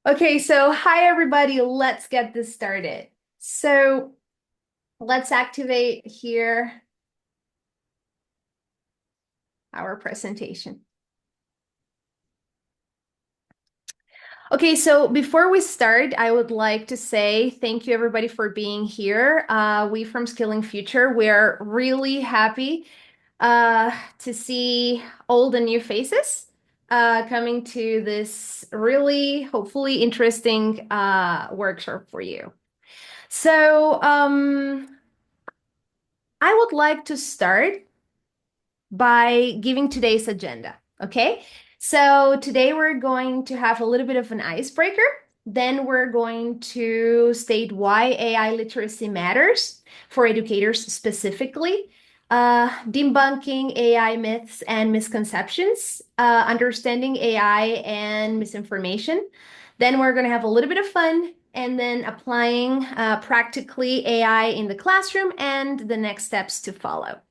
Okay, so hi everybody, let's get this started. So let's activate here our presentation. Okay, so before we start, I would like to say thank you everybody for being here. We from Skilling Future, we're really happy to see old and new faces coming to this really hopefully interesting workshop for you. So I would like to start by giving today's agenda. Okay. So today we're going to have a little bit of an icebreaker. Then we're going to state why AI literacy matters for educators specifically, debunking AI myths and misconceptions, understanding AI and misinformation. Then we're going to have a little bit of fun and then applying practically AI in the classroom and the next steps to follow.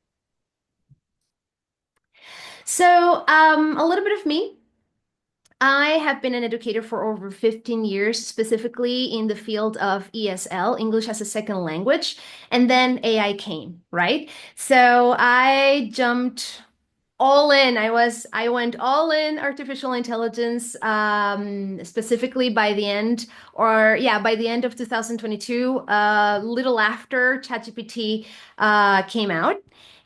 So, a little bit of me. I have been an educator for over 15 years, specifically in the field of ESL, English as a Second Language, and then AI came, right? So I jumped all in. I went all in artificial intelligence, specifically by the end, or yeah, by the end of 2022, little after ChatGPT came out.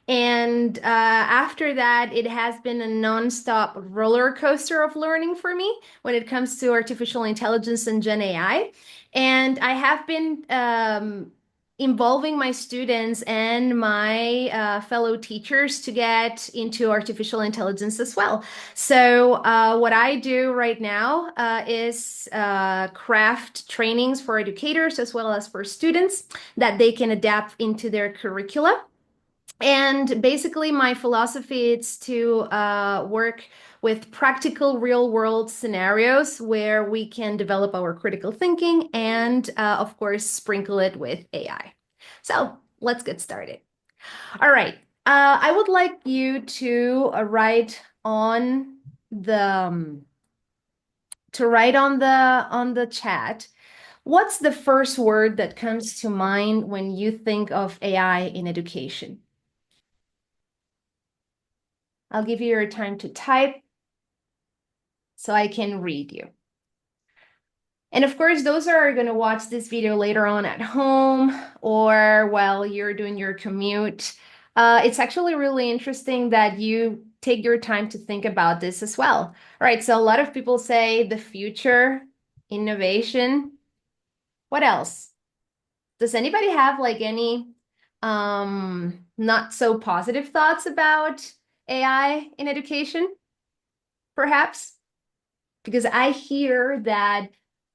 And after that, it has been a nonstop roller coaster of learning for me when it comes to artificial intelligence and Gen AI. And I have been involving my students and my fellow teachers to get into artificial intelligence as well. So, what I do right now is craft trainings for educators as well as for students that they can adapt into their curricula. And basically, my philosophy is to work with practical real world scenarios where we can develop our critical thinking and, of course, sprinkle it with AI. So let's get started. All right. I would like you to write on the on the chat. What's the first word that comes to mind when you think of AI in education? I'll give you your time to type so I can read you. And of course, those are going to watch this video later on at home or while you're doing your commute. It's actually really interesting that you take your time to think about this as well. All right, so a lot of people say the future, innovation. What else? Does anybody have like any not so positive thoughts about AI in education, perhaps? Because I hear that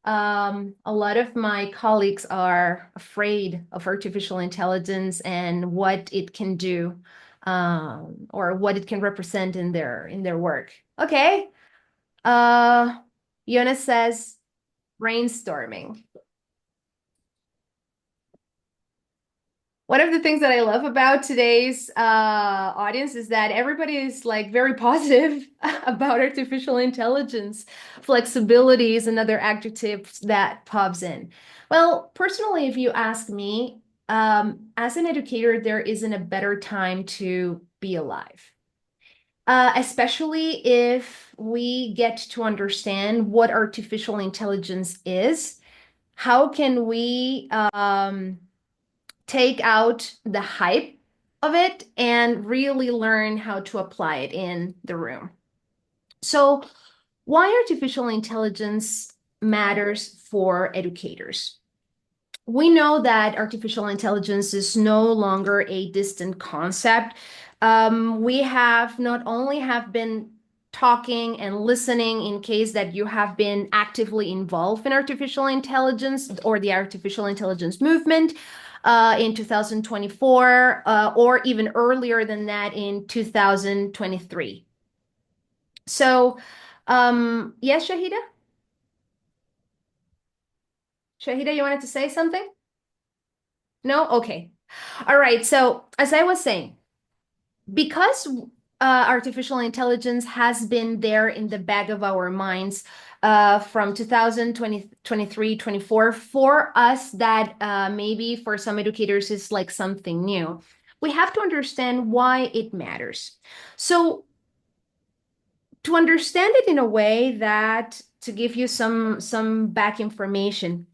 a lot of my colleagues are afraid of artificial intelligence and what it can do, or what it can represent in their work. Okay. Uh, Jonas says brainstorming. One of the things that I love about today's audience is that everybody is like very positive about artificial intelligence. Flexibility is another adjective that pops in. Well, personally, if you ask me, as an educator, there isn't a better time to be alive. Especially if we get to understand what artificial intelligence is. How can we take out the hype of it and really learn how to apply it in the room? So, why artificial intelligence matters for educators? We know that artificial intelligence is no longer a distant concept. We have not only have been talking and listening in case that you have been actively involved in artificial intelligence or the artificial intelligence movement in 2024, or even earlier than that in 2023. So, yes, Shahida? Shahida, you wanted to say something? No? Okay. All right. So, as I was saying, because artificial intelligence has been there in the back of our minds from 2020, 23, 24 for us that maybe for some educators is like something new. We have to understand why it matters. So to understand it in a way that to give you some back information.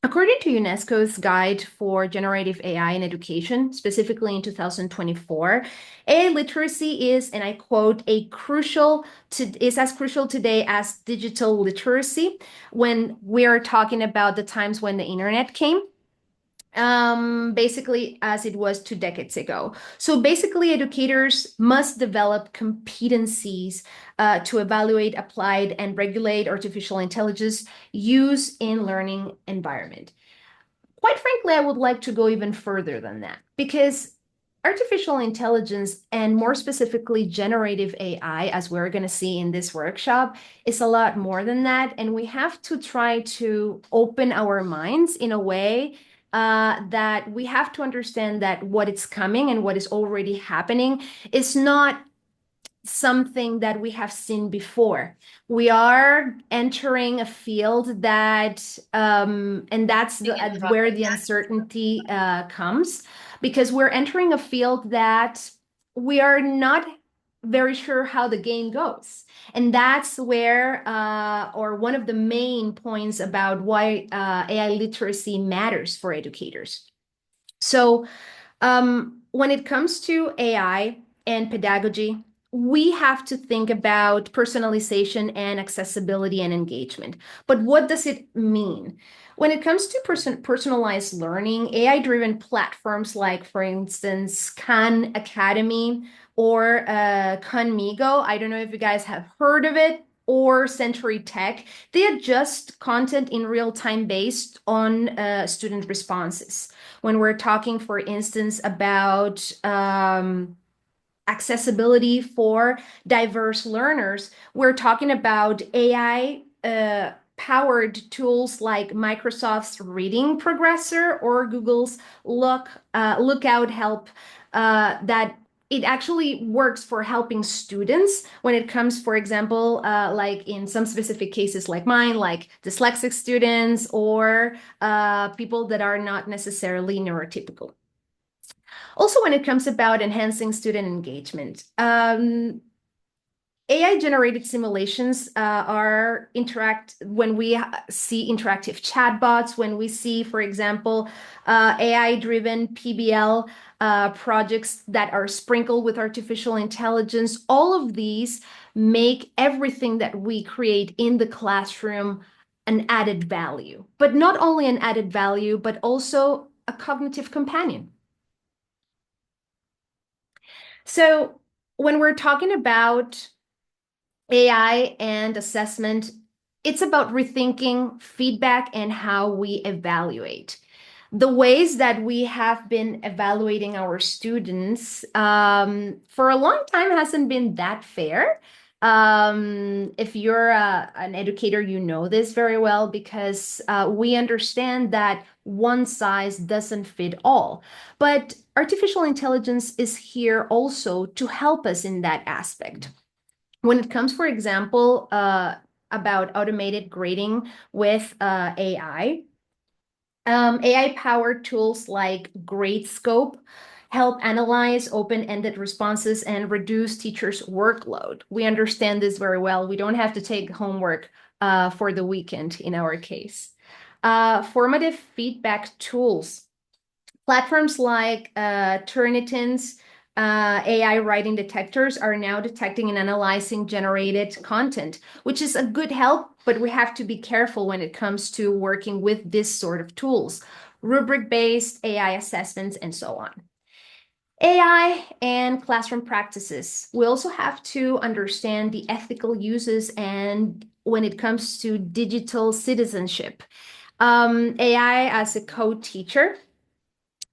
According to UNESCO's Guide for Generative AI in Education, specifically in 2024, AI literacy is, and I quote, is as crucial today as digital literacy when we are talking about the times when the internet came. Basically as it was 2 decades ago. So basically, educators must develop competencies to evaluate, applied, and regulate artificial intelligence use in learning environment. Quite frankly, I would like to go even further than that because artificial intelligence, and more specifically generative AI, as we're going to see in this workshop, is a lot more than that. And we have to try to open our minds in a way that we have to understand that what is coming and what is already happening is not something that we have seen before. We are entering a field that, and that's where the uncertainty comes, because we're entering a field that we are not very sure how the game goes. And that's where, or one of the main points about why AI literacy matters for educators. So, when it comes to AI and pedagogy, we have to think about personalization and accessibility and engagement. But what does it mean? When it comes to personalized learning, AI-driven platforms like, for instance, Khan Academy or Khanmigo, I don't know if you guys have heard of it, or Century Tech, they adjust content in real time based on student responses. When we're talking, for instance, about accessibility for diverse learners, we're talking about AI powered tools like Microsoft's Reading Progressor or Google's Lookout Help that it actually works for helping students when it comes, for example, like in some specific cases like mine, like dyslexic students or people that are not necessarily neurotypical. Also, when it comes about enhancing student engagement, AI generated simulations are interact when we see interactive chatbots, when we see, for example, AI driven PBL projects that are sprinkled with artificial intelligence. All of these make everything that we create in the classroom an added value, but not only an added value, but also a cognitive companion. So when we're talking about AI and assessment, it's about rethinking feedback and how we evaluate. The ways that we have been evaluating our students for a long time hasn't been that fair. If you're an educator, you know this very well because we understand that one size doesn't fit all. But artificial intelligence is here also to help us in that aspect. When it comes, for example, about automated grading with AI, AI-powered tools like Gradescope help analyze open-ended responses and reduce teachers' workload. We understand this very well. We don't have to take homework for the weekend in our case. Formative feedback tools. Platforms like Turnitin's AI writing detectors are now detecting and analyzing generated content, which is a good help, but we have to be careful when it comes to working with this sort of tools, rubric-based AI assessments, and so on. AI and classroom practices. We also have to understand the ethical uses and when it comes to digital citizenship. AI as a co-teacher,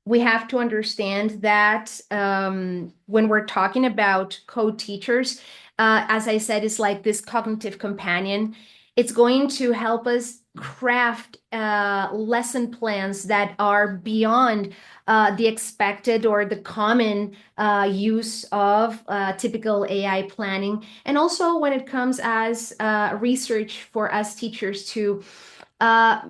we have to understand that when we're talking about co-teachers, as I said, it's like this cognitive companion. It's going to help us craft lesson plans that are beyond the expected or the common use of typical AI planning. And also when it comes as research for us teachers to uh,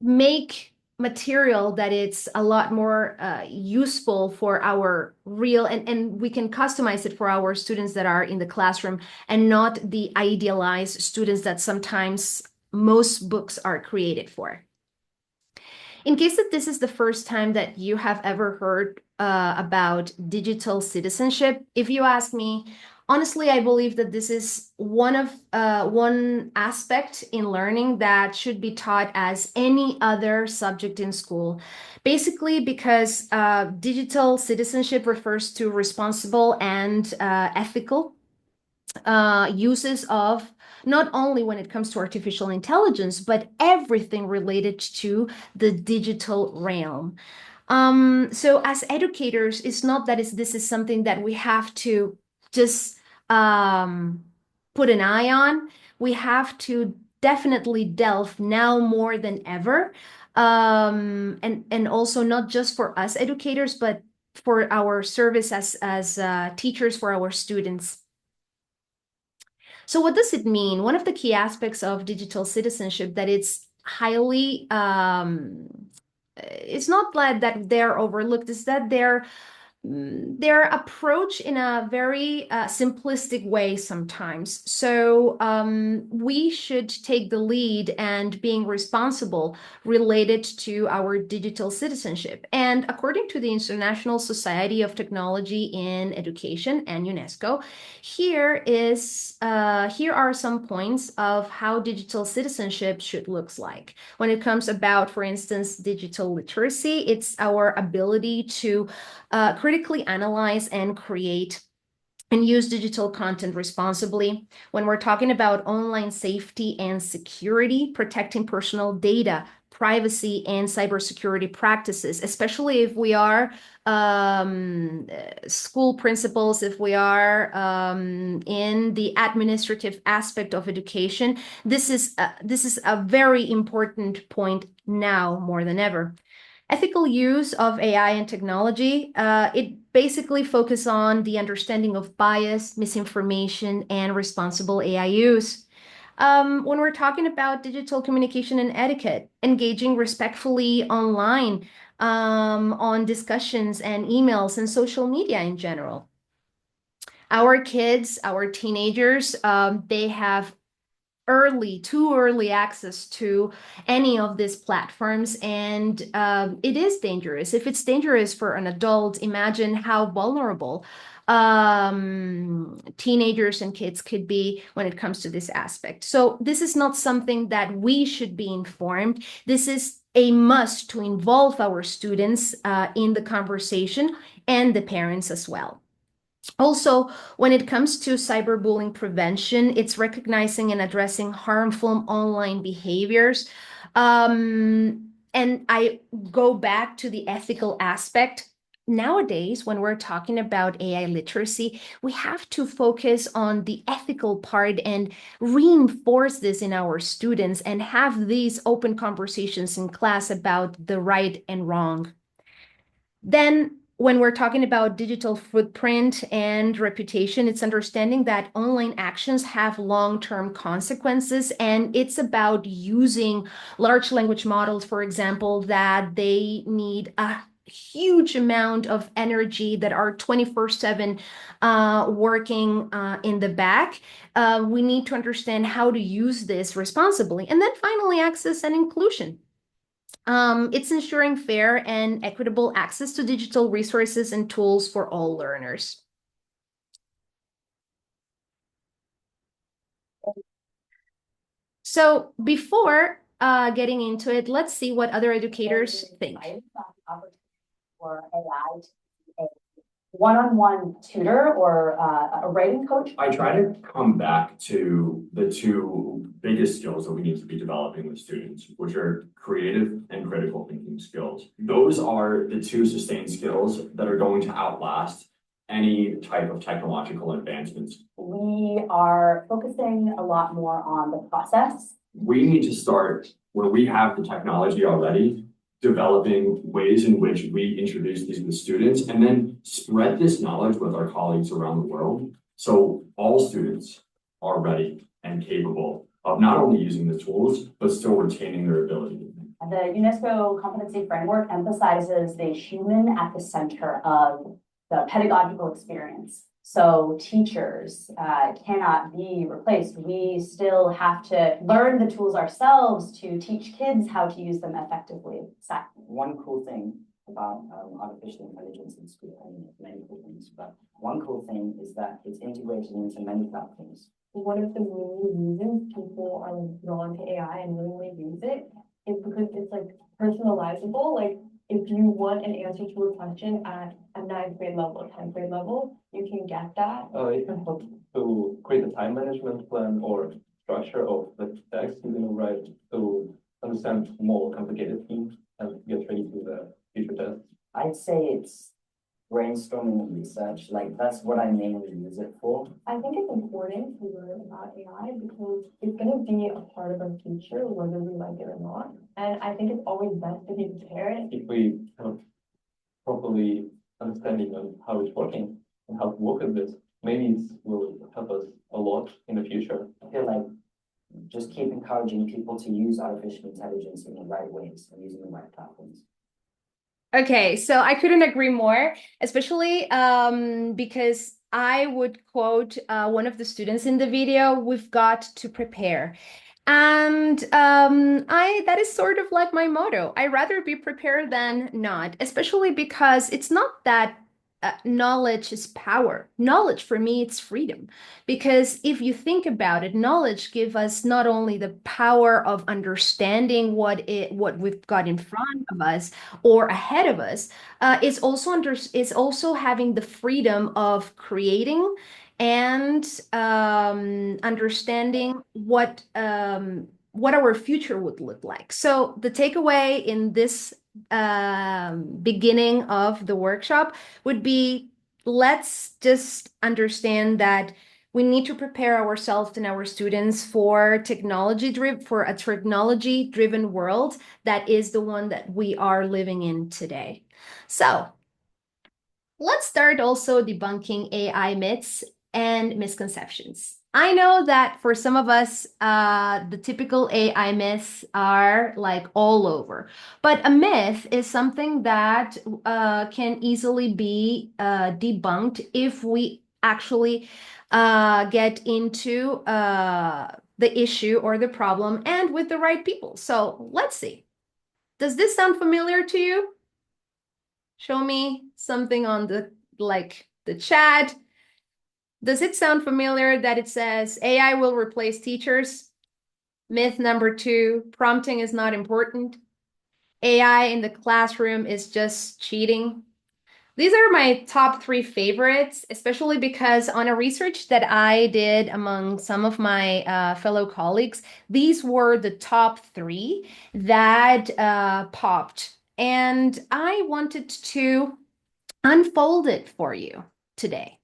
make material that it's a lot more useful for our real, and we can customize it for our students that are in the classroom and not the idealized students that sometimes most books are created for. In case that this is the first time that you have ever heard about digital citizenship, if you ask me, honestly, I believe that this is one aspect in learning that should be taught as any other subject in school. Basically, because digital citizenship refers to responsible and ethical uses of not only when it comes to artificial intelligence, but everything related to the digital realm. So as educators, it's not that this is something that we have to just um, put an eye on. We have to definitely delve now more than ever. And also not just for us educators, but for our service as teachers for our students. So what does it mean? One of the key aspects of digital citizenship that it's highly it's not that they're overlooked, is that they're approached in a very simplistic way sometimes. So we should take the lead and being responsible related to our digital citizenship. And according to the International Society of Technology in Education and UNESCO, here are some points of how digital citizenship should looks like. When it comes about, for instance, digital literacy, it's our ability to critically analyze and create and use digital content responsibly. When we're talking about online safety and security, protecting personal data, privacy, and cybersecurity practices, especially if we are school principals, if we are in the administrative aspect of education, this is a very important point now more than ever. Ethical use of AI and technology, it basically focuses on the understanding of bias, misinformation, and responsible AI use. When we're talking about digital communication and etiquette, engaging respectfully online, on discussions and emails and social media in general. Our kids, our teenagers, they have too early access to any of these platforms, and it is dangerous. If it's dangerous for an adult, imagine how vulnerable teenagers and kids could be when it comes to this aspect. So this is not something that we should be informed. This is a must to involve our students in the conversation and the parents as well. Also, when it comes to cyberbullying prevention, it's recognizing and addressing harmful online behaviors. And I go back to the ethical aspect. Nowadays, when we're talking about AI literacy, we have to focus on the ethical part and reinforce this in our students and have these open conversations in class about the right and wrong. Then, when we're talking about digital footprint and reputation, it's understanding that online actions have long-term consequences, and it's about using large language models, for example, that they need a huge amount of energy that are 24/7 working in the back. We need to understand how to use this responsibly. And then finally, access and inclusion. It's ensuring fair and equitable access to digital resources and tools for all learners. So before getting into it, let's see what other educators think. For AI to be a one-on-one tutor or a writing coach? I try to come back to the two biggest skills that we need to be developing with students, which are creative and critical thinking skills. Those are the two sustained skills that are going to outlast any type of technological advancements. We are focusing a lot more on the process. We need to start where we have the technology already, developing ways in which we introduce these to the students and then spread this knowledge with our colleagues around the world. So all students are ready and capable of not only using the tools, but still retaining their ability to think. The UNESCO competency framework emphasizes the human at the center of the pedagogical experience. So teachers cannot be replaced. We still have to learn the tools ourselves to teach kids how to use them effectively. One cool thing about artificial intelligence in school, I mean, many cool things, but one cool thing is that it's integrated into many platforms. One of the main reasons people are drawn to AI and really use it is because it's like personalizable. Like if you want an answer to a question at a ninth grade level, 10th grade level, you can get that. It can help to create a time management plan or structure of the text you're going to write to understand more complicated themes and get ready for the future tests. I'd say it's brainstorming and research. Like that's what I mainly use it for. I think it's important to learn about AI because it's going to be a part of our future, whether we like it or not. And I think it's always best to be prepared. If we have properly understanding on how it's working and how to work with this, maybe it will help us a lot in the future. I feel like just keep encouraging people to use artificial intelligence in the right ways and using the right platforms. Okay, so I couldn't agree more, especially because I would quote one of the students in the video, we've got to prepare. And that is sort of like my motto. I'd rather be prepared than not, especially because it's not that knowledge is power. Knowledge for me, it's freedom. Because if you think about it, knowledge gives us not only the power of understanding what we've got in front of us or ahead of us, it's also having the freedom of creating and understanding what our future would look like. So the takeaway in this beginning of the workshop would be, let's just understand that we need to prepare ourselves and our students for a technology-driven world that is the one that we are living in today. So let's start also debunking AI myths and misconceptions. I know that for some of us, the typical AI myths are like all over, but a myth is something that can easily be debunked if we actually get into the issue or the problem and with the right people. So let's see. Does this sound familiar to you? Show me something on the chat. Does it sound familiar that it says AI will replace teachers? Myth number 2, prompting is not important. AI in the classroom is just cheating. These are my top 3 favorites, especially because on a research that I did among some of my fellow colleagues, these were the top 3 that popped. And I wanted to unfold it for you today.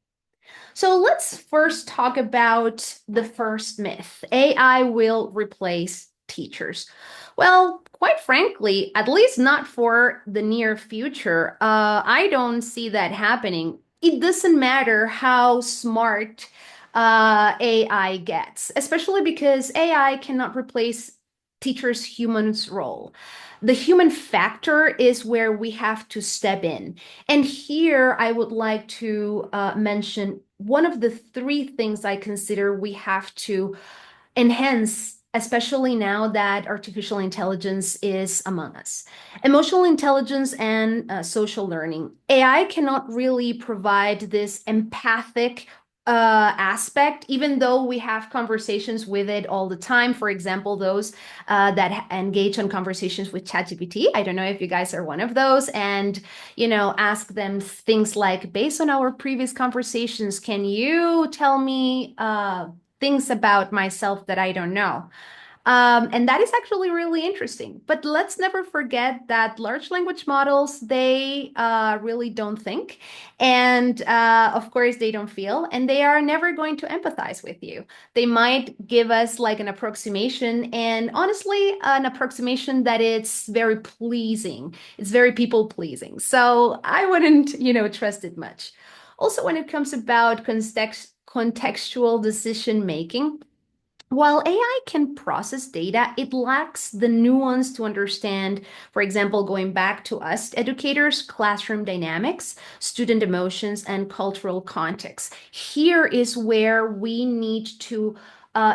So let's first talk about the first myth. AI will replace teachers. Well, quite frankly, at least not for the near future, I don't see that happening. It doesn't matter how smart AI gets, especially because AI cannot replace teachers' humans' role. The human factor is where we have to step in. And here I would like to mention one of the 3 things I consider we have to enhance, especially now that artificial intelligence is among us. Emotional intelligence and social learning. AI cannot really provide this empathic aspect, even though we have conversations with it all the time. For example, those that engage on conversations with ChatGPT. I don't know if you guys are one of those, and ask them things like, based on our previous conversations, can you tell me things about myself that I don't know? And that is actually really interesting. But let's never forget that large language models, they really don't think. And of course, they don't feel, and they are never going to empathize with you. They might give us like an approximation, and honestly, an approximation that it's very pleasing. It's very people pleasing. So I wouldn't, trust it much. Also, when it comes about contextual decision making, while AI can process data, it lacks the nuance to understand, for example, going back to us educators, classroom dynamics, student emotions, and cultural context. Here is where we need to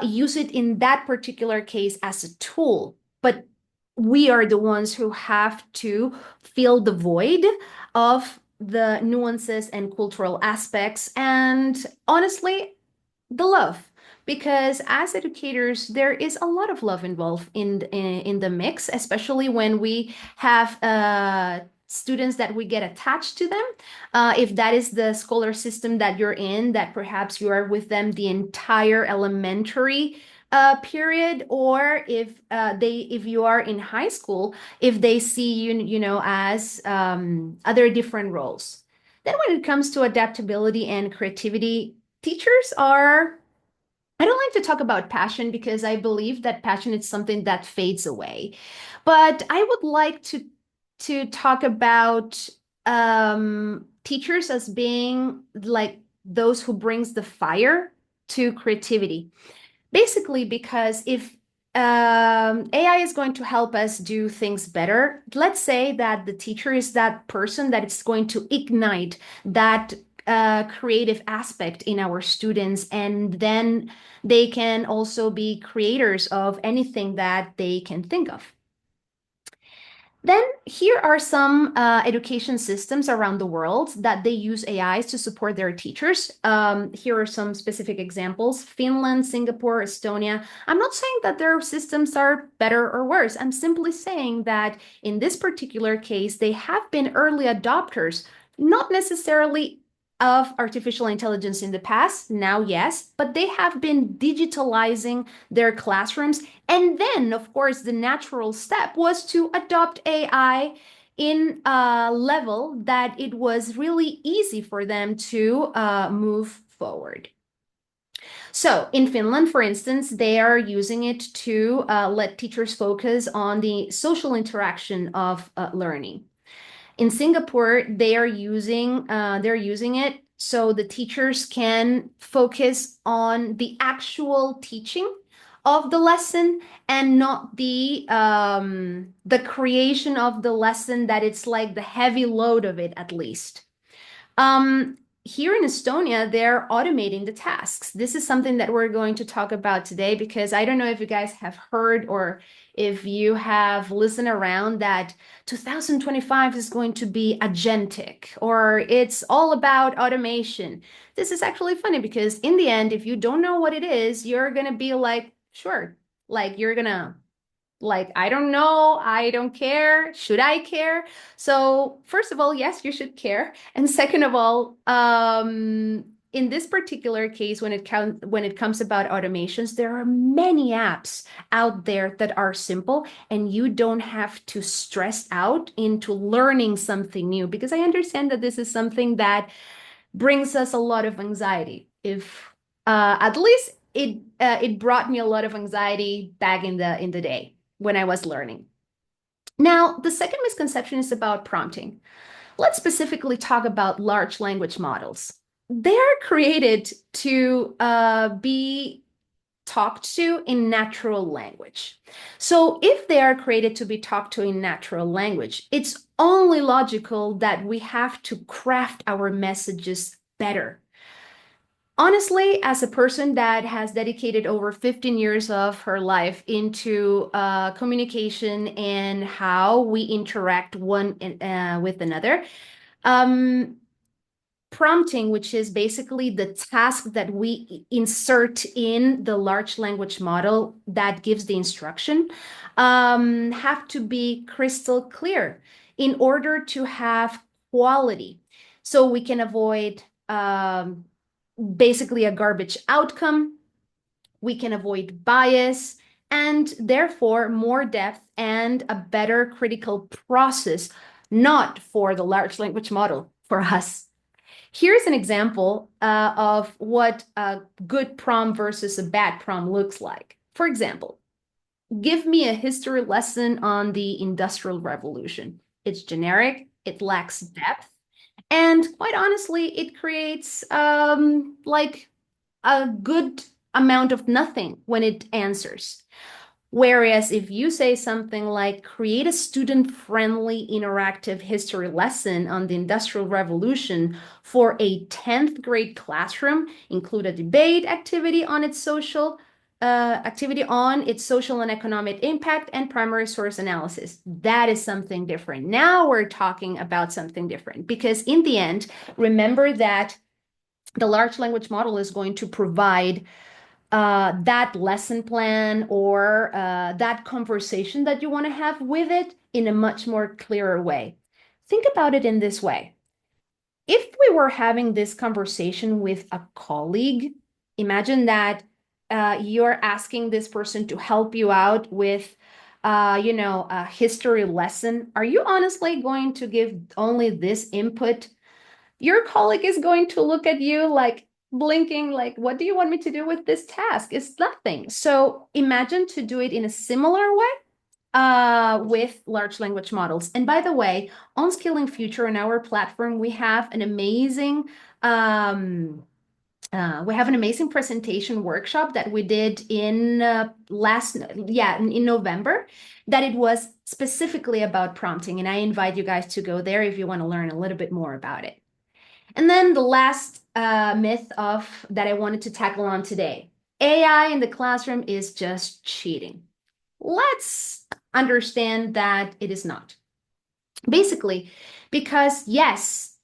use it in that particular case as a tool, but we are the ones who have to fill the void of the nuances and cultural aspects. And honestly, the love, because as educators there is a lot of love involved in the mix, especially when we have students that we get attached to them. If that is the scholar system that you're in, that perhaps you are with them the entire elementary period, or if you are in high school, if they see you, as other different roles. Then when it comes to adaptability and creativity, teachers are, I don't like to talk about passion because I believe that passion is something that fades away. But I would like to talk about teachers as being like those who brings the fire to creativity. Basically, because if AI is going to help us do things better, let's say that the teacher is that person that is going to ignite that creative aspect in our students, and then they can also be creators of anything that they can think of. Then here are some education systems around the world that they use AIs to support their teachers. Here are some specific examples: Finland, Singapore, Estonia. I'm not saying that their systems are better or worse. I'm simply saying that in this particular case, they have been early adopters, not necessarily of artificial intelligence in the past. Now, yes, but they have been digitalizing their classrooms, and then, of course, the natural step was to adopt AI in a level that it was really easy for them to move forward. So in Finland, for instance, they are using it to let teachers focus on the social interaction of learning. In Singapore, they're using it so the teachers can focus on the actual teaching of the lesson, and not the creation of the lesson, that it's like the heavy load of it, at least. Here in Estonia, they're automating the tasks. This is something that we're going to talk about today, because I don't know if you guys have heard, or if you have listened around, that 2025 is going to be agentic, or it's all about automation. This is actually funny, because in the end, if you don't know what it is, you're going to be like, sure, like you're going to, like, I don't know, I don't care. Should I care? So, first of all, yes, you should care. And second of all, in this particular case, when it comes about automations, there are many apps out there that are simple, and you don't have to stress out into learning something new, because I understand that this is something that brings us a lot of anxiety. If at least it brought me a lot of anxiety back in the day when I was learning. Now, the second misconception is about prompting. Let's specifically talk about large language models. They are created to be talked to in natural language. So if they are created to be talked to in natural language, it's only logical that we have to craft our messages better. Honestly, as a person that has dedicated over 15 years of her life into communication and how we interact one with another, um, prompting, which is basically the task that we insert in the large language model that gives the instruction, have to be crystal clear in order to have quality. So we can avoid basically a garbage outcome. We can avoid bias, and therefore more depth and a better critical process, not for the large language model, for us. Here's an example of what a good prompt versus a bad prompt looks like. For example, give me a history lesson on the Industrial Revolution. It's generic, it lacks depth, and quite honestly, it creates like a good amount of nothing when it answers. Whereas if you say something like create a student-friendly interactive history lesson on the Industrial Revolution for a 10th grade classroom, include a debate activity on its social and economic impact and primary source analysis. That is something different. Now we're talking about something different because in the end, remember that the large language model is going to provide that lesson plan or that conversation that you want to have with it in a much more clearer way. Think about it in this way. If we were having this conversation with a colleague, imagine that you're asking this person to help you out with, a history lesson. Are you honestly going to give only this input? Your colleague is going to look at you like blinking, like, what do you want me to do with this task? It's nothing. So imagine to do it in a similar way with large language models. And by the way, on Skilling Future on our platform, we have an amazing presentation workshop that we did in in November, that it was specifically about prompting. And I invite you guys to go there if you want to learn a little bit more about it. And then the last myth that I wanted to tackle on today. AI in the classroom is just cheating. Let's understand that it is not. Basically, because yes,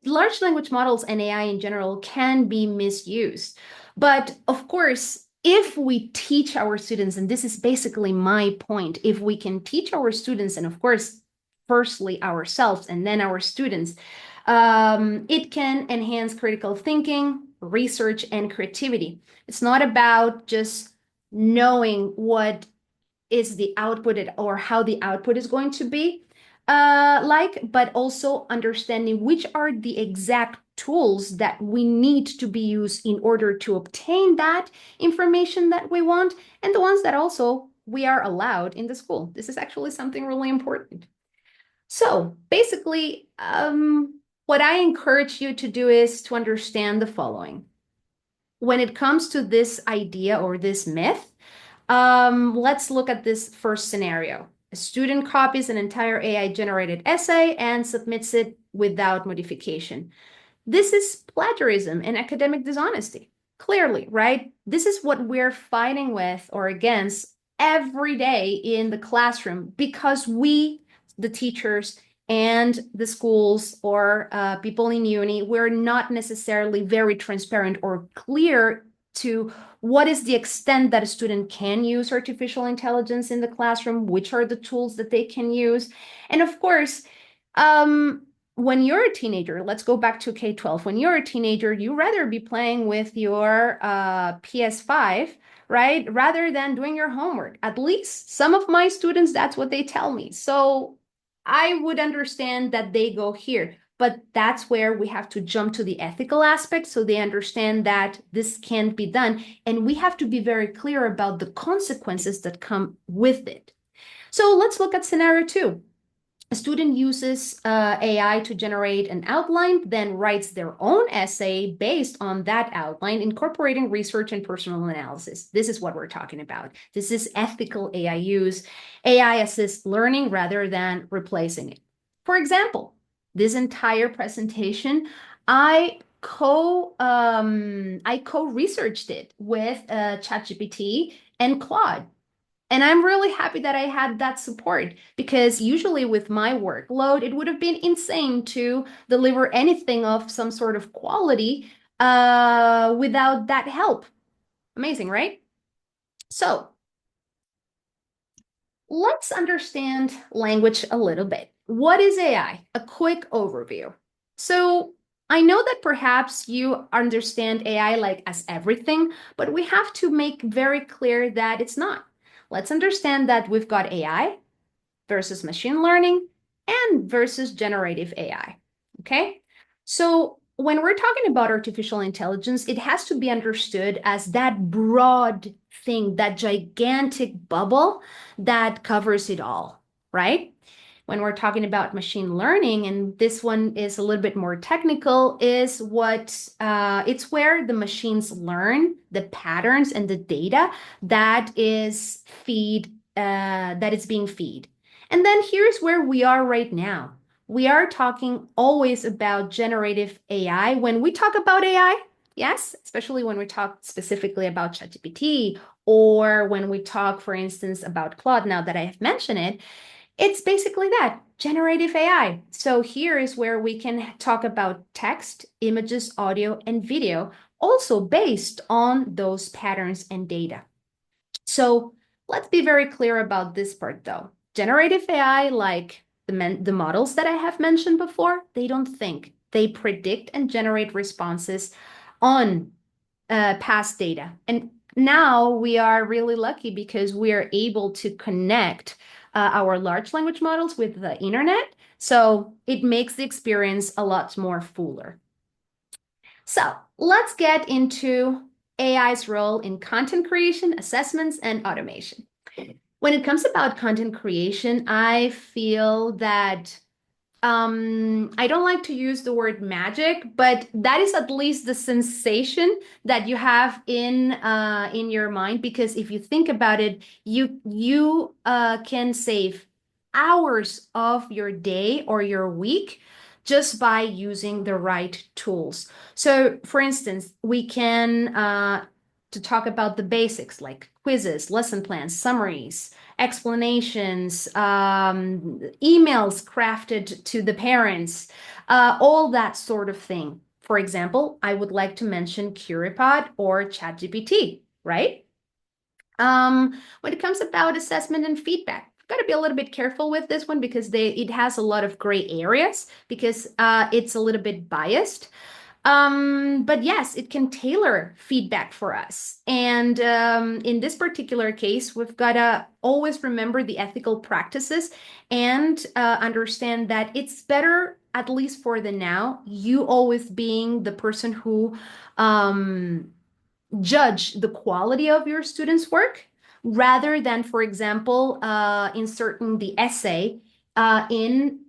large language models and AI in general can be misused. But of course, if we teach our students, and this is basically my point, if we can teach our students, and of course, firstly ourselves and then our students, it can enhance critical thinking, research, and creativity. It's not about just knowing what is the output or how the output is going to be but also understanding which are the exact tools that we need to be used in order to obtain that information that we want, and the ones that also we are allowed in the school. This is actually something really important. So basically, what I encourage you to do is to understand the following. When it comes to this idea or this myth, let's look at this first scenario. A student copies an entire AI-generated essay and submits it without modification. This is plagiarism and academic dishonesty. Clearly, right? This is what we're fighting with or against every day in the classroom because we, the teachers, and the schools or people in uni, we're not necessarily very transparent or clear to what is the extent that a student can use artificial intelligence in the classroom, which are the tools that they can use. And of course, when you're a teenager, let's go back to K-12. When you're a teenager, you rather be playing with your PS5, right? Rather than doing your homework. At least some of my students, that's what they tell me. So I would understand that they go here, but that's where we have to jump to the ethical aspect so they understand that this can't be done. And we have to be very clear about the consequences that come with it. So let's look at scenario 2. A student uses AI to generate an outline, then writes their own essay based on that outline, incorporating research and personal analysis. This is what we're talking about. This is ethical AI use. AI assists learning rather than replacing it. For example, this entire presentation, I co-researched it with ChatGPT and Claude. And I'm really happy that I had that support because usually with my workload, it would have been insane to deliver anything of some sort of quality without that help. Amazing, right? So let's understand language a little bit. What is AI? A quick overview. So I know that perhaps you understand AI like as everything, but we have to make very clear that it's not. Let's understand that we've got AI versus machine learning and versus generative AI. Okay? So when we're talking about artificial intelligence, it has to be understood as that broad thing, that gigantic bubble that covers it all, right? When we're talking about machine learning, and this one is a little bit more technical, is it's where the machines learn the patterns and the data that is being fed. And then here's where we are right now. We are talking always about generative AI. When we talk about AI, yes, especially when we talk specifically about ChatGPT, or when we talk, for instance, about Claude, now that I have mentioned it, it's basically that, generative AI. So here is where we can talk about text, images, audio, and video, also based on those patterns and data. So let's be very clear about this part though. Generative AI, like the models that I have mentioned before, they don't think. They predict and generate responses on past data. And now we are really lucky because we are able to connect our large language models with the internet. So it makes the experience a lot more fuller. So let's get into AI's role in content creation, assessments, and automation. When it comes about content creation, I feel that I don't like to use the word magic, but that is at least the sensation that you have in your mind, because if you think about it, you can save hours of your day or your week just by using the right tools. So, for instance, we can to talk about the basics like quizzes, lesson plans, summaries, explanations, emails crafted to the parents, all that sort of thing. For example, I would like to mention Curipod or ChatGPT, right? When it comes about assessment and feedback, I've got to be a little bit careful with this one because it has a lot of gray areas because it's a little bit biased. But yes, it can tailor feedback for us. And in this particular case, we've got to always remember the ethical practices and understand that it's better, at least for the now, you always being the person who judge the quality of your students' work rather than, for example, inserting the essay in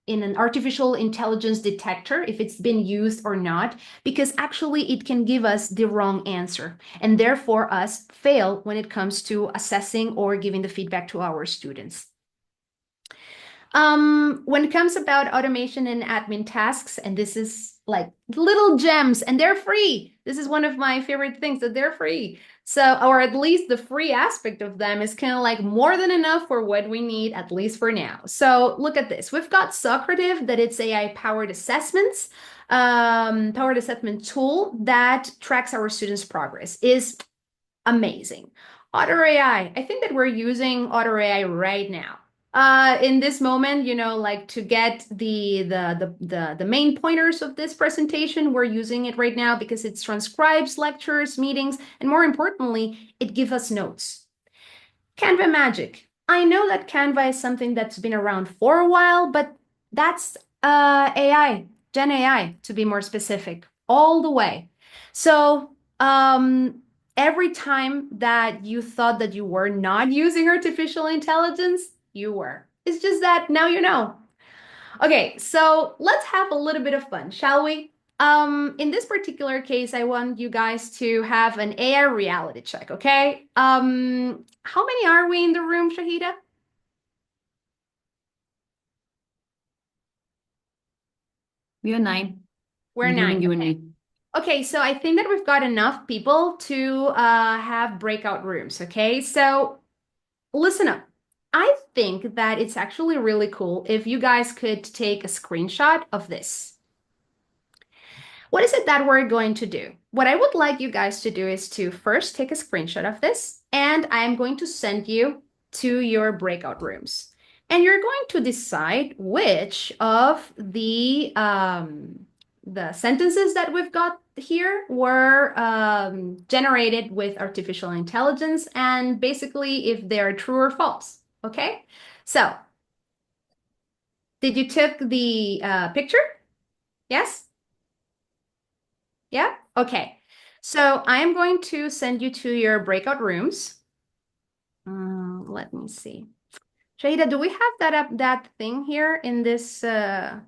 in an artificial intelligence detector, if it's been used or not, because actually it can give us the wrong answer and therefore us fail when it comes to assessing or giving the feedback to our students. When it comes about automation and admin tasks, and this is like little gems and they're free. This is one of my favorite things, that they're free. So, or at least the free aspect of them is kind of like more than enough for what we need, at least for now. So look at this. We've got Socrative, that it's AI powered assessments, powered assessment tool that tracks our students' progress, is amazing. Otter AI, I think that we're using Otter AI right now. In this moment, you know, like to get the main pointers of this presentation, we're using it right now because it transcribes lectures, meetings, and more importantly, it gives us notes. Canva Magic. I know that Canva is something that's been around for a while, but that's AI, Gen AI to be more specific, all the way. So every time that you thought that you were not using artificial intelligence, you were. It's just that now you know. Okay, so let's have a little bit of fun, shall we? In this particular case, I want you guys to have an AI reality check, okay? How many are we in the room, Shahida? We are 9. We're including 9. you and Okay. me. Okay, so I think that we've got enough people to have breakout rooms, okay? So listen up. I think that it's actually really cool if you guys could take a screenshot of this. What is it that we're going to do? What I would like you guys to do is to first take a screenshot of this, and I'm going to send you to your breakout rooms. And you're going to decide which of the sentences that we've got here were generated with artificial intelligence, and basically if they're true or false. Okay? So, did you take the picture? Yes? Yeah? Okay. So I am going to send you to your breakout rooms. Let me see. Shahida, do we have that thing here in this that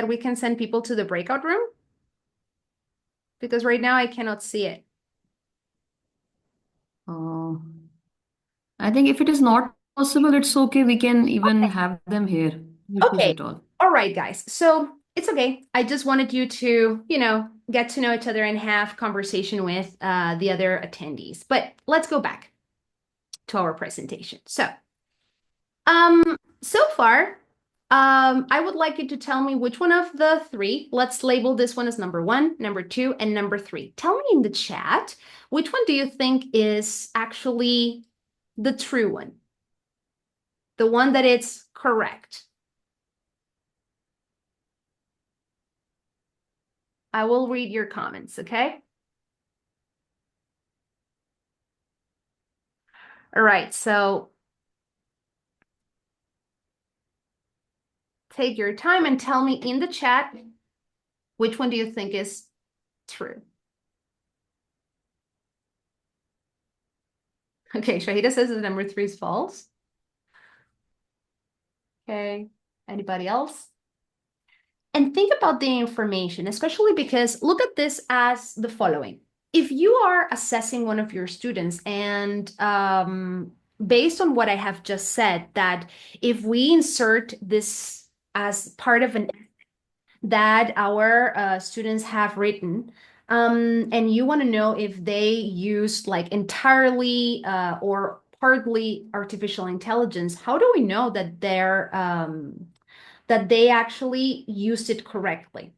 we can send people to the breakout room? Because right now I cannot see it. Oh, I think if it is not possible, it's okay. We can even have them here. No issues Okay. at all. All right, guys. So it's okay. I just wanted you to, get to know each other and have conversation with the other attendees. But let's go back to our presentation. So far, I would like you to tell me which one of the three, let's label this one as number 1, number 2, and number 3. Tell me in the chat, which one do you think is actually the true one? The one that is correct. I will read your comments, okay? All right, so take your time and tell me in the chat, which one do you think is true? Okay, Shahida says that number 3 is false. Okay, anybody else? And think about the information, especially because look at this as the following. If you are assessing one of your students and based on what I have just said, that if we insert this as part of an that our students have written, and you want to know if they used like entirely or partly artificial intelligence, how do we know that that they actually used it correctly?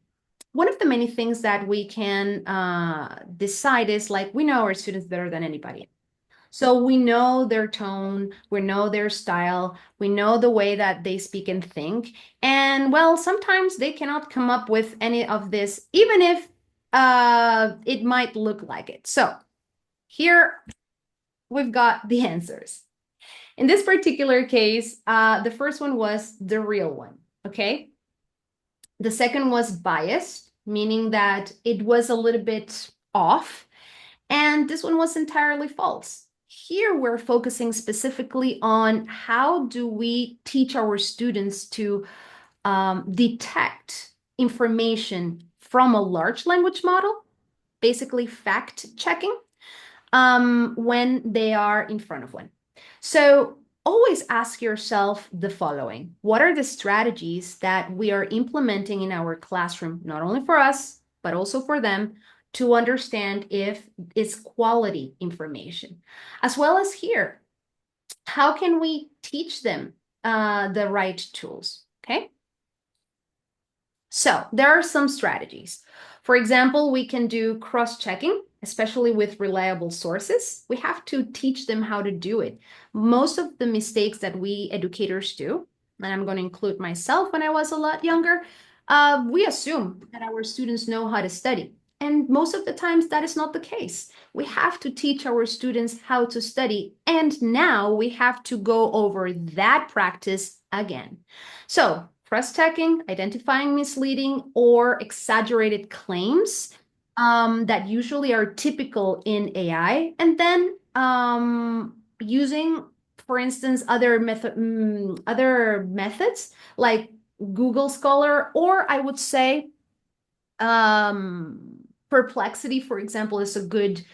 One of the many things that we can decide is like we know our students better than anybody. So we know their tone, we know their style, we know the way that they speak and think. And well, sometimes they cannot come up with any of this, even if it might look like it. So here we've got the answers. In this particular case, the first one was the real one, okay? The second was biased, meaning that it was a little bit off. And this one was entirely false. Here we're focusing specifically on how do we teach our students to detect information from a large language model, basically fact checking, when they are in front of one. So always ask yourself the following. What are the strategies that we are implementing in our classroom, not only for us, but also for them, to understand if it's quality information? As well as here, how can we teach them the right tools? Okay. So there are some strategies. For example, we can do cross-checking, especially with reliable sources. We have to teach them how to do it. Most of the mistakes that we educators do, and I'm going to include myself when I was a lot younger, we assume that our students know how to study. And most of the times that is not the case. We have to teach our students how to study. And now we have to go over that practice again. So cross-checking, identifying misleading or exaggerated claims that usually are typical in AI, and then using, for instance, other methods like Google Scholar, or I would say Perplexity, for example, is a good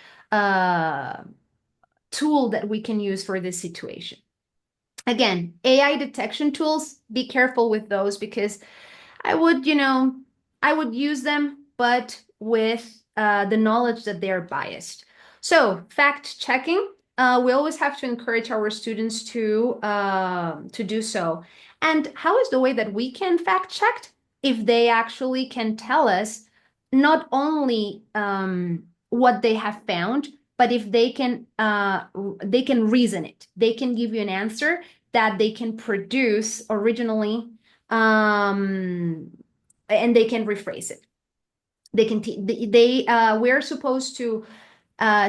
tool that we can use for this situation. Again, AI detection tools, be careful with those because I would use them, but with the knowledge that they're biased. So fact checking, we always have to encourage our students to do so. And how is the way that we can fact check? If they actually can tell us not only what they have found, but if they can reason it. They can give you an answer that they can produce originally, and they can rephrase it. They can we're supposed to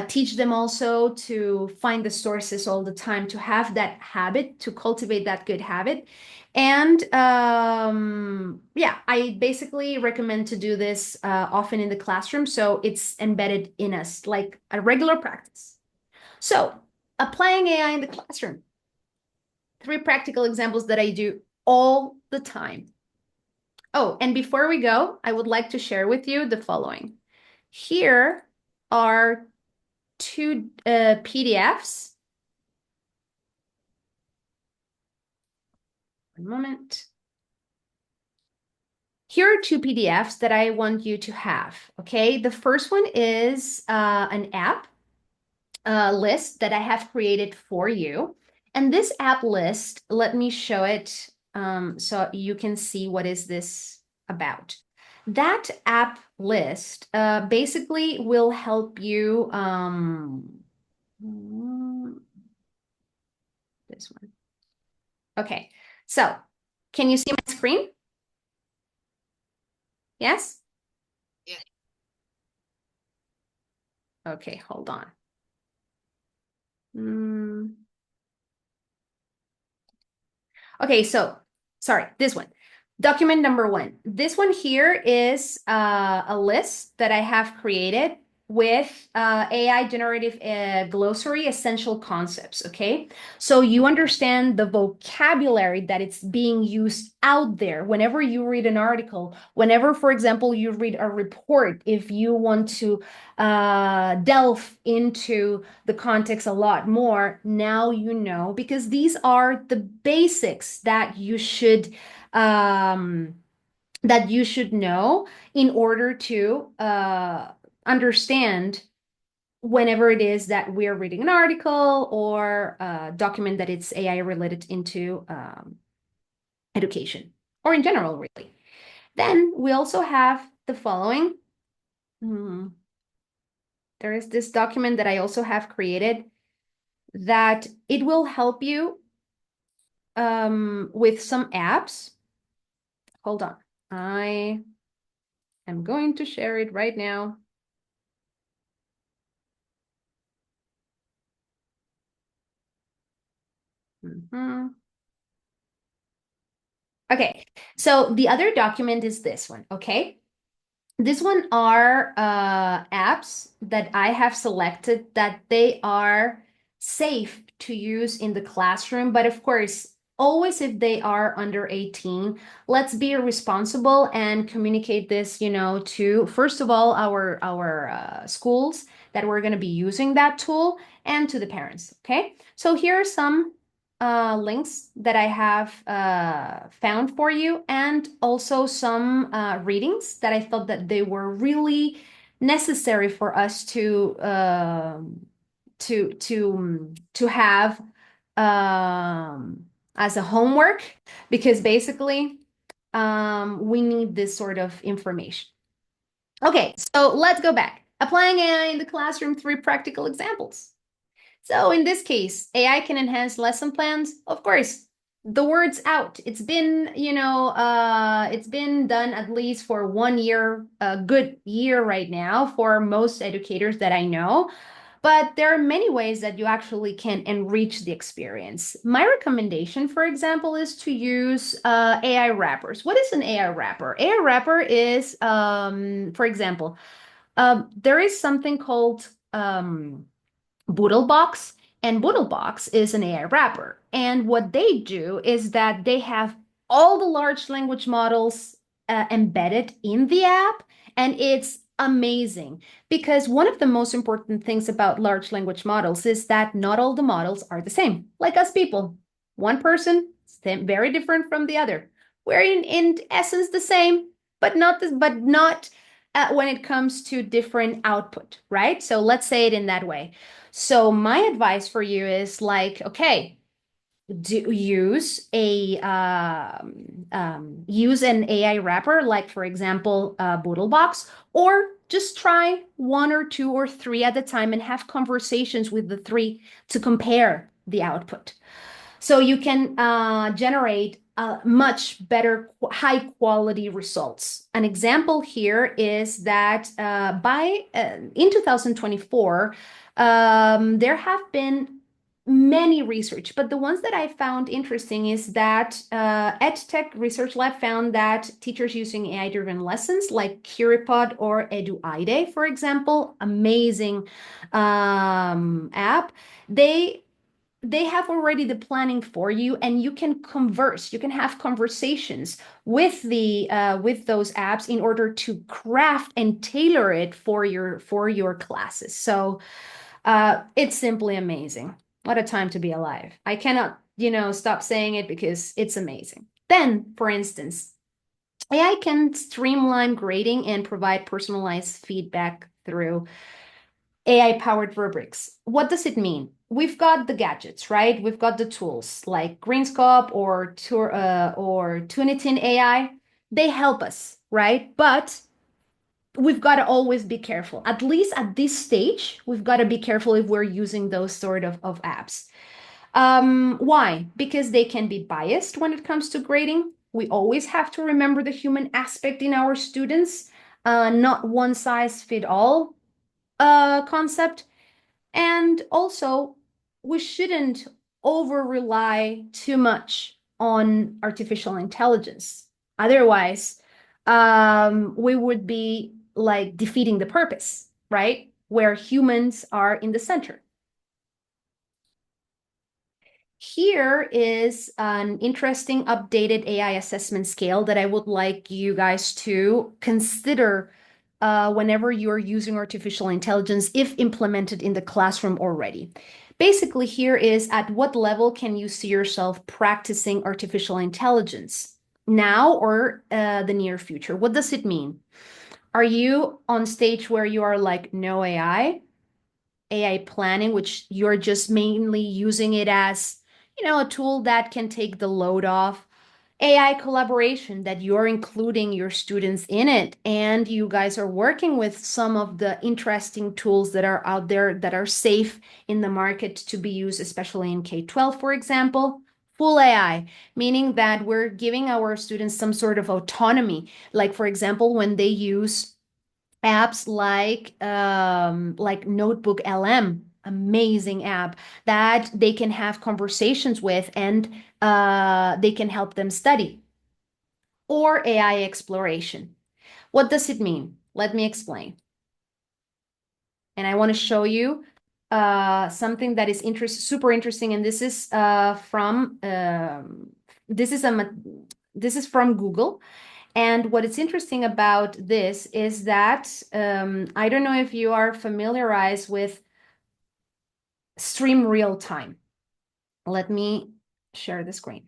teach them also to find the sources all the time, to have that habit, to cultivate that good habit. And yeah, I basically recommend to do this often in the classroom, so it's embedded in us like a regular practice. So applying AI in the classroom. 3 practical examples that I do all the time. Oh, and before we go, I would like to share with you the following. Here are 2 PDFs. One moment. Here are 2 PDFs that I want you to have, okay? The first one is an app list that I have created for you. And this app list, let me show it so you can see what is this about. That app list basically will help you, this one. Okay, so can you see my screen? Yes? Yeah. Okay, hold on. Okay, so sorry, this one. Document number 1. This one here is a list that I have created with AI generative glossary essential concepts, okay? So you understand the vocabulary that it's being used out there whenever you read an article, whenever, for example, you read a report, if you want to delve into the context a lot more, now you know, because these are the basics that you should know in order to understand whenever it is that we're reading an article or a document that it's AI related into education or in general, really. Then we also have the following. There is this document that I also have created that it will help you with some apps. Hold on. I am going to share it right now. Okay, so the other document is this one, okay? This one are apps that I have selected that they are safe to use in the classroom, but of course, always if they are under 18, let's be responsible and communicate this, you know, to first of all our schools that we're going to be using that tool and to the parents, okay? So here are some links that I have found for you, and also some readings that I thought that they were really necessary for us to have as a homework, because basically we need this sort of information. Okay, so let's go back. Applying AI in the classroom, 3 practical examples. So in this case, AI can enhance lesson plans. Of course, the word's out. It's been, you know, it's been done at least for 1 year, a good year right now for most educators that I know. But there are many ways that you actually can enrich the experience. My recommendation, for example, is to use AI wrappers. What is an AI wrapper? AI wrapper is, for example, there is something called Boodlebox, and Boodlebox is an AI wrapper. And what they do is that they have all the large language models embedded in the app, and it's amazing because one of the most important things about large language models is that not all the models are the same, like us people. One person very different from the other. We're in essence the same, but not when it comes to different output, right? So let's say it in that way. So my advice for you is like, okay, use an AI wrapper, like for example, Boodlebox, or just try 1 or 2 or 3 at a time and have conversations with the 3 to compare the output. So you can generate much better high quality results. An example here is that in 2024, there have been many research, but the ones that I found interesting is that EdTech Research Lab found that teachers using AI-driven lessons like Curipod or EduIde, for example, amazing app, they have already the planning for you, and you can converse, you can have conversations with with those apps in order to craft and tailor it for your classes. So it's simply amazing. What a time to be alive. I cannot, stop saying it because it's amazing. Then, for instance, AI can streamline grading and provide personalized feedback through AI-powered rubrics. What does it mean? We've got the gadgets, right? We've got the tools like Greenscope or Tunitin AI. They help us, right? But we've got to always be careful. At least at this stage, we've got to be careful if we're using those sort of apps. Why? Because they can be biased when it comes to grading. We always have to remember the human aspect in our students, not one size fit all concept. And also, we shouldn't over rely too much on artificial intelligence. Otherwise, we would be like defeating the purpose, right? Where humans are in the center. Here is an interesting updated AI assessment scale that I would like you guys to consider whenever you're using artificial intelligence, if implemented in the classroom already. Basically, here is at what level can you see yourself practicing artificial intelligence now or the near future? What does it mean? Are you on stage where you are like no AI planning, which you're just mainly using it as, a tool that can take the load off? AI collaboration, that you're including your students in it, and you guys are working with some of the interesting tools that are out there that are safe in the market to be used, especially in K-12, for example. Full AI, meaning that we're giving our students some sort of autonomy. Like, for example, when they use apps like Notebook LM, amazing app that they can have conversations with, and they can help them study. Or AI exploration. What does it mean? Let me explain. And I want to show you something that is super interesting, and this is this is from Google. And what is interesting about this is that I don't know if you are familiarized with stream real time. Let me share the screen.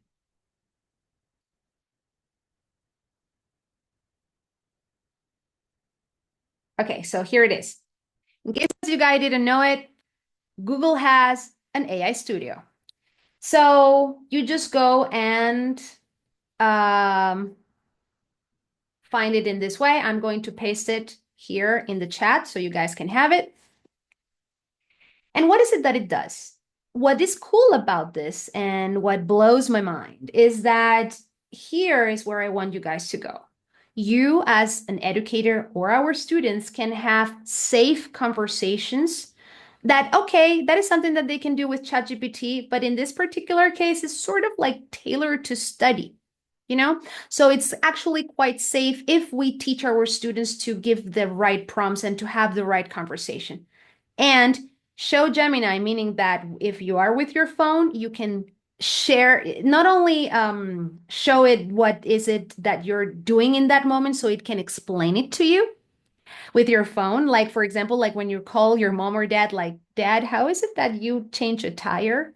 Okay, so here it is. In case you guys didn't know it, Google has an AI studio. So you just go and find it in this way. I'm going to paste it here in the chat so you guys can have it. And what is it that it does? What is cool about this and what blows my mind is that here is where I want you guys to go. You, as an educator or our students, can have safe conversations that, okay, that is something that they can do with ChatGPT, but in this particular case, it's sort of like tailored to study. So it's actually quite safe if we teach our students to give the right prompts and to have the right conversation. And show Gemini, meaning that if you are with your phone, you can share, not only show it what is it that you're doing in that moment so it can explain it to you with your phone. Like, for example, like when you call your mom or dad, like, Dad, how is it that you change a tire?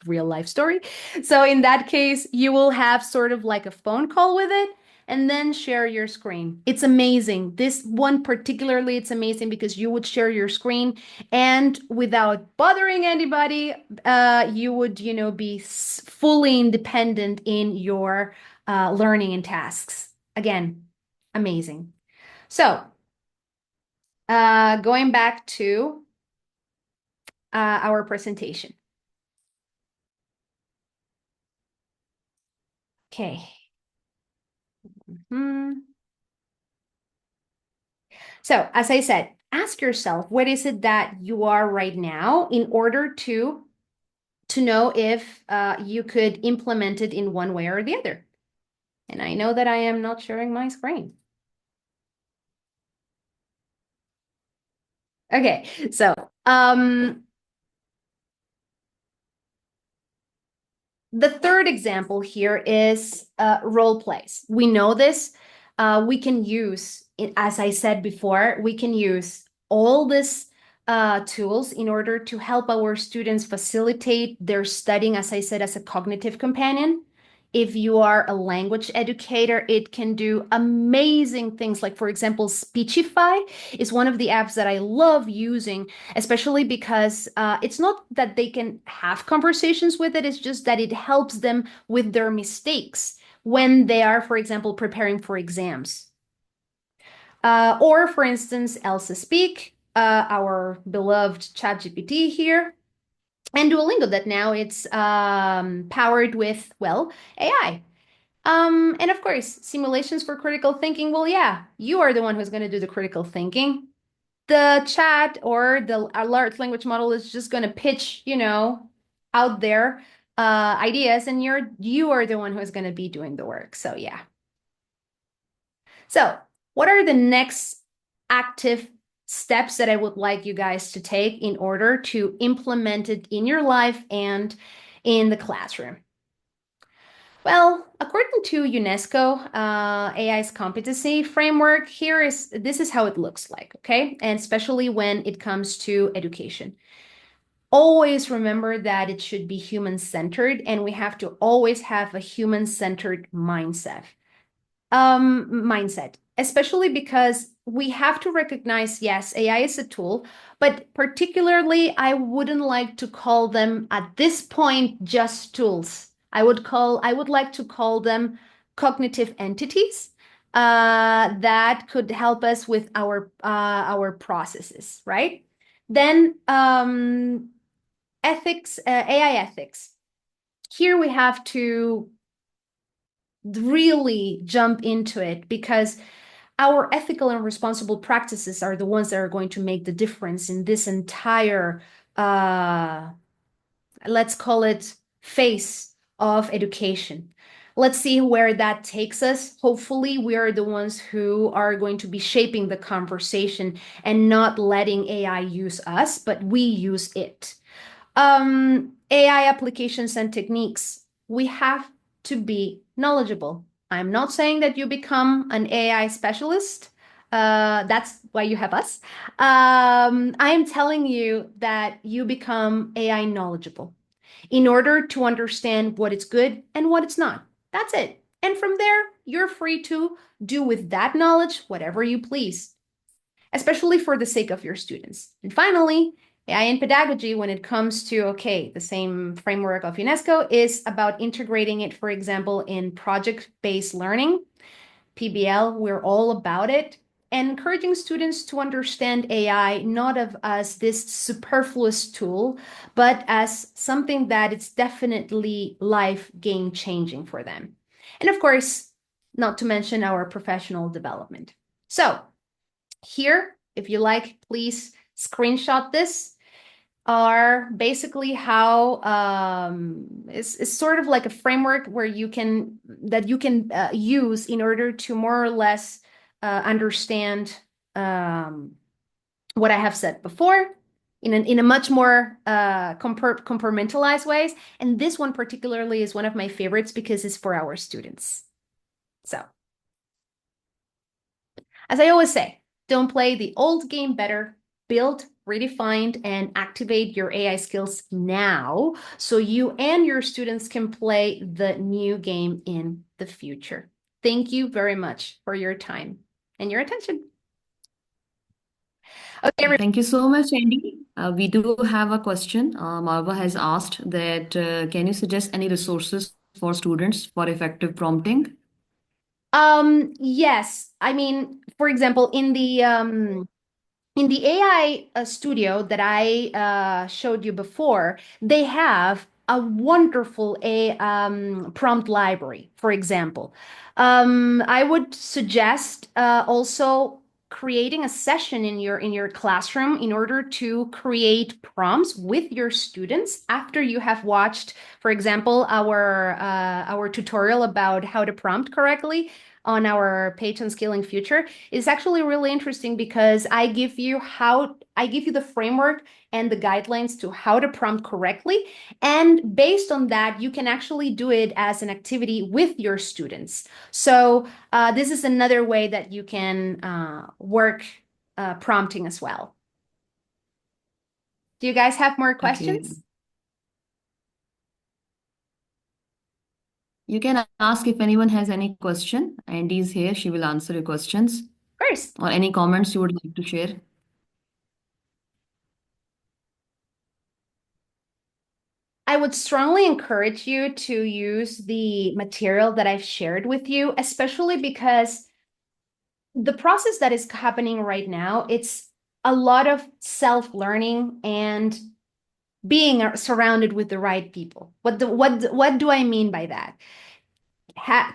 Real life story. So in that case, you will have sort of like a phone call with it and then share your screen. It's amazing. This one particularly, it's amazing because you would share your screen and without bothering anybody, you would, be fully independent in your learning and tasks. Again, amazing. So going back to our presentation. Okay. Hmm. So, as I said, ask yourself, what is it that you are right now in order to know if you could implement it in one way or the other. And I know that I am not sharing my screen. Okay, so the third example here is role plays. We know this. We can use, as I said before, we can use all these tools in order to help our students facilitate their studying, as I said, as a cognitive companion. If you are a language educator, it can do amazing things. Like, for example, Speechify is one of the apps that I love using, especially because it's not that they can have conversations with it, it's just that it helps them with their mistakes when they are, for example, preparing for exams. Or, for instance, Elsa Speak, our beloved ChatGPT here, and Duolingo that now it's powered with, well, AI. And of course, simulations for critical thinking. Well, yeah, you are the one who's going to do the critical thinking. The chat or the large language model is just going to pitch, out there ideas, and you are the one who's going to be doing the work. So yeah. So what are the next active steps that I would like you guys to take in order to implement it in your life and in the classroom? Well, according to UNESCO, AI's competency framework, this is how it looks like, okay? And especially when it comes to education. Always remember that it should be human-centered, and we have to always have a human-centered mindset, especially because we have to recognize, yes, AI is a tool, but particularly I wouldn't like to call them at this point just tools. I would like to call them cognitive entities that could help us with our processes, right? Then ethics, AI ethics. Here we have to really jump into it because our ethical and responsible practices are the ones that are going to make the difference in this entire, let's call it, phase of education. Let's see where that takes us. Hopefully, we are the ones who are going to be shaping the conversation and not letting AI use us, but we use it. AI applications and techniques. We have to be knowledgeable. I'm not saying that you become an AI specialist. That's why you have us. I am telling you that you become AI knowledgeable in order to understand what is good and what it's not. That's it. And from there, you're free to do with that knowledge whatever you please, especially for the sake of your students. And finally, AI in pedagogy, when it comes to, okay, the same framework of UNESCO, is about integrating it, for example, in project-based learning. PBL, we're all about it. And encouraging students to understand AI not as this superfluous tool, but as something that it's definitely life game changing for them. And of course, not to mention our professional development. So here, if you like, please screenshot this, are basically how it's sort of like a framework where you can use in order to more or less understand what I have said before in a much more compartmentalized ways. And this one particularly is one of my favorites because it's for our students. So, as I always say, don't play the old game better. Build, redefine, and activate your AI skills now so you and your students can play the new game in the future. Thank you very much for your time and your attention. Okay, Thank you so much, Andy. We do have a question. Marva has asked that can you suggest any resources for students for effective prompting? yes. I mean, for example, in the AI studio that I showed you before, they have a wonderful prompt library, for example. I would suggest also creating a session in your classroom in order to create prompts with your students after you have watched, for example, our tutorial about how to prompt correctly on our page on Scaling Future. Is actually really interesting because I give you the framework and the guidelines to how to prompt correctly. And based on that, you can actually do it as an activity with your students. So this is another way that you can work prompting as well. Do you guys have more questions? Okay. You can ask if anyone has any question. Andy is here. She will answer your questions. First, Or any comments you would like to share. I would strongly encourage you to use the material that I've shared with you, especially because the process that is happening right now, it's a lot of self-learning and being surrounded with the right people. What do I mean by that?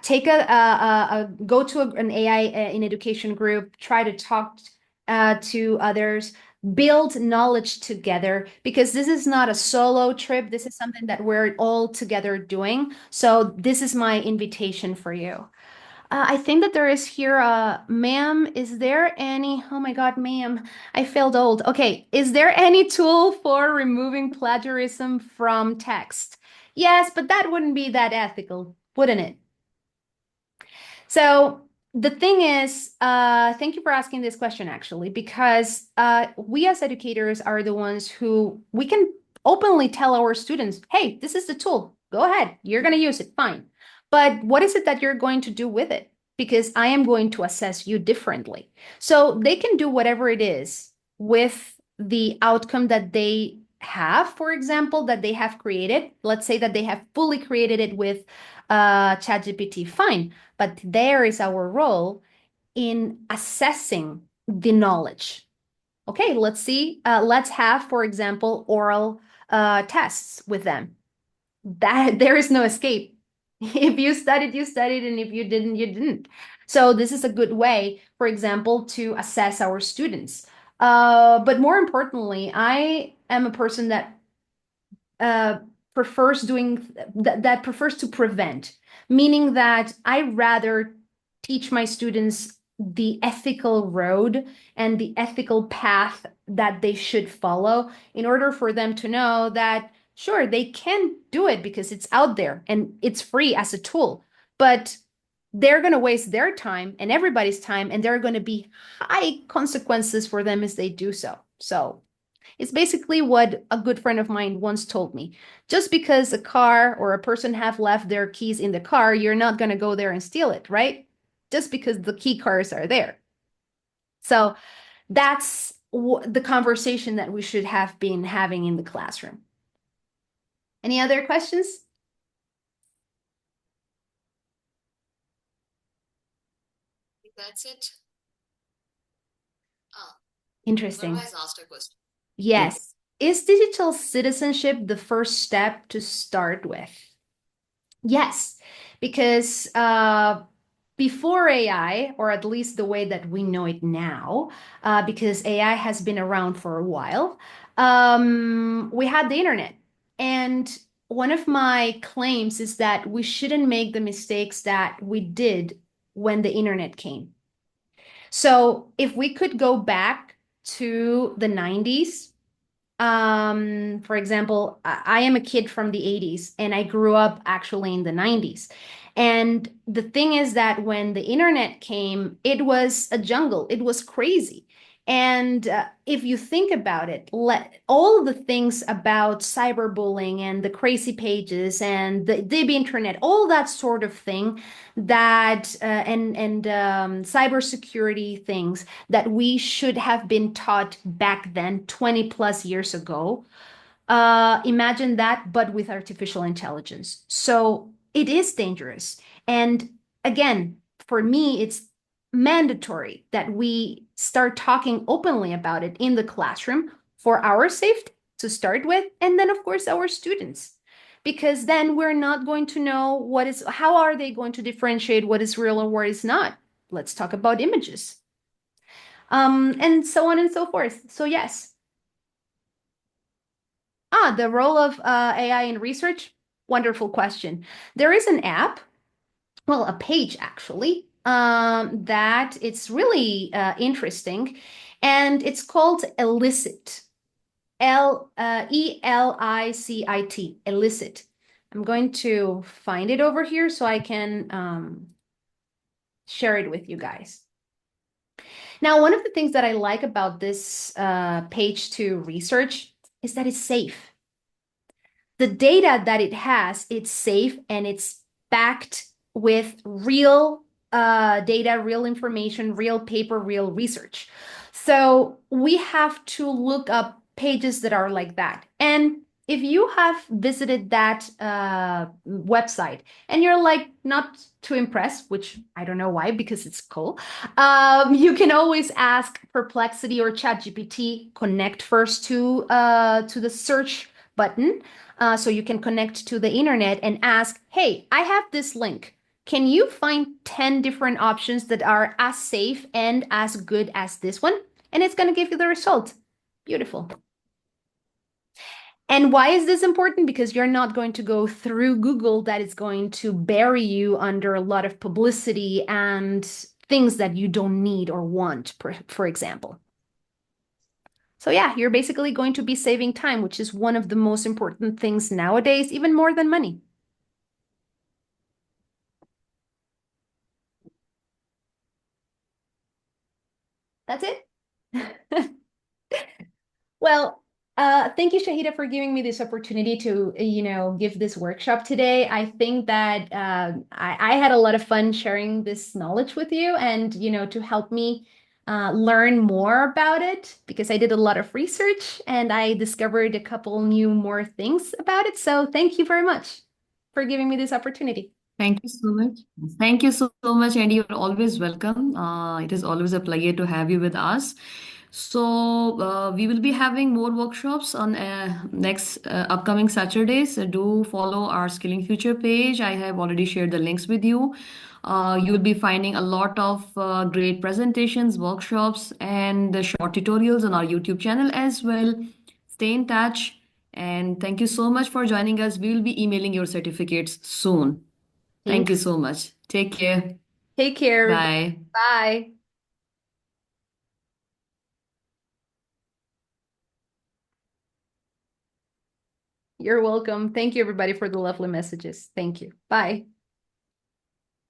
Take go to an AI in education group, try to talk to others, build knowledge together, because this is not a solo trip. This is something that we're all together doing. So this is my invitation for you. I think that there is here ma'am, is there any, oh my God, ma'am, I felt old. Okay, is there any tool for removing plagiarism from text? Yes, but that wouldn't be that ethical, wouldn't it? So the thing is, thank you for asking this question, actually, because we as educators are the ones who we can openly tell our students, hey, this is the tool. Go ahead. You're going to use it. Fine. But what is it that you're going to do with it? Because I am going to assess you differently. So they can do whatever it is with the outcome that they have, for example, that they have created. Let's say that they have fully created it with ChatGPT. Fine. But there is our role in assessing the knowledge. Okay, let's see. Let's have, for example, oral tests with them. That there is no escape. If you studied, you studied, and if you didn't, you didn't. So this is a good way, for example, to assess our students. But more importantly, I am a person that uh, prefers doing that prefers to prevent, meaning that I rather teach my students the ethical road and the ethical path that they should follow in order for them to know that sure they can do it because it's out there and it's free as a tool, but they're going to waste their time and everybody's time, and there are going to be high consequences for them as they do so. So it's basically what a good friend of mine once told me. Just because a car or a person have left their keys in the car, you're not going to go there and steal it, right? Just because the key cards are there. So that's the conversation that we should have been having in the classroom. Any other questions? That's it. Interesting. Has asked a question. Yes. Is digital citizenship the first step to start with? Yes, because before AI, or at least the way that we know it now, because AI has been around for a while, we had the internet. And one of my claims is that we shouldn't make the mistakes that we did when the internet came. So if we could go back to the 90s, for example, I am a kid from the 80s and I grew up actually in the 90s. And the thing is that when the internet came, it was a jungle. It was crazy. And if you think about it, all the things about cyberbullying and the crazy pages and the DIB internet, all that sort of thing, that and cybersecurity things that we should have been taught back then, 20 plus years ago. Imagine that, but with artificial intelligence. So it is dangerous. And again, for me, it's mandatory that we start talking openly about it in the classroom for our safety to start with, and then, of course, our students. because then we're not going to know how are they going to differentiate what is real or what is not? Let's talk about images. And so on and so forth. So yes. The role of AI in research. Wonderful question. There is an app, well, a page actually, that it's really interesting, and it's called Elicit. Elicit, Elicit. I'm going to find it over here so I can share it with you guys. Now, one of the things that I like about this page to research is that it's safe. The data that it has, it's safe and it's backed with real data, real information, real paper, real research. So we have to look up pages that are like that. And if you have visited that website and you're like not too impressed, which I don't know why, because it's cool, you can always ask Perplexity or ChatGPT, connect first to the search button. So you can connect to the internet and ask, hey, I have this link. Can you find 10 different options that are as safe and as good as this one? And it's going to give you the result. Beautiful. And why is this important? Because you're not going to go through Google that is going to bury you under a lot of publicity and things that you don't need or want, for example. So yeah, you're basically going to be saving time, which is one of the most important things nowadays, even more than money. That's it. Well, thank you, Shahida, for giving me this opportunity to, give this workshop today. I think that I had a lot of fun sharing this knowledge with you and, to help me learn more about it because I did a lot of research and I discovered a couple more things about it. So thank you very much for giving me this opportunity. Thank you so much. Thank you so much, Andy. You're always welcome. It is always a pleasure to have you with us. So we will be having more workshops on next upcoming Saturdays. So do follow our Skilling Future page. I have already shared the links with you. You will be finding a lot of great presentations, workshops, and the short tutorials on our YouTube channel as well. Stay in touch. And thank you so much for joining us. We will be emailing your certificates soon. Thank Thank you you. so much. Take care. Take care, everybody. Bye. Bye. You're welcome. Thank you, everybody, for the lovely messages. Thank you. Bye.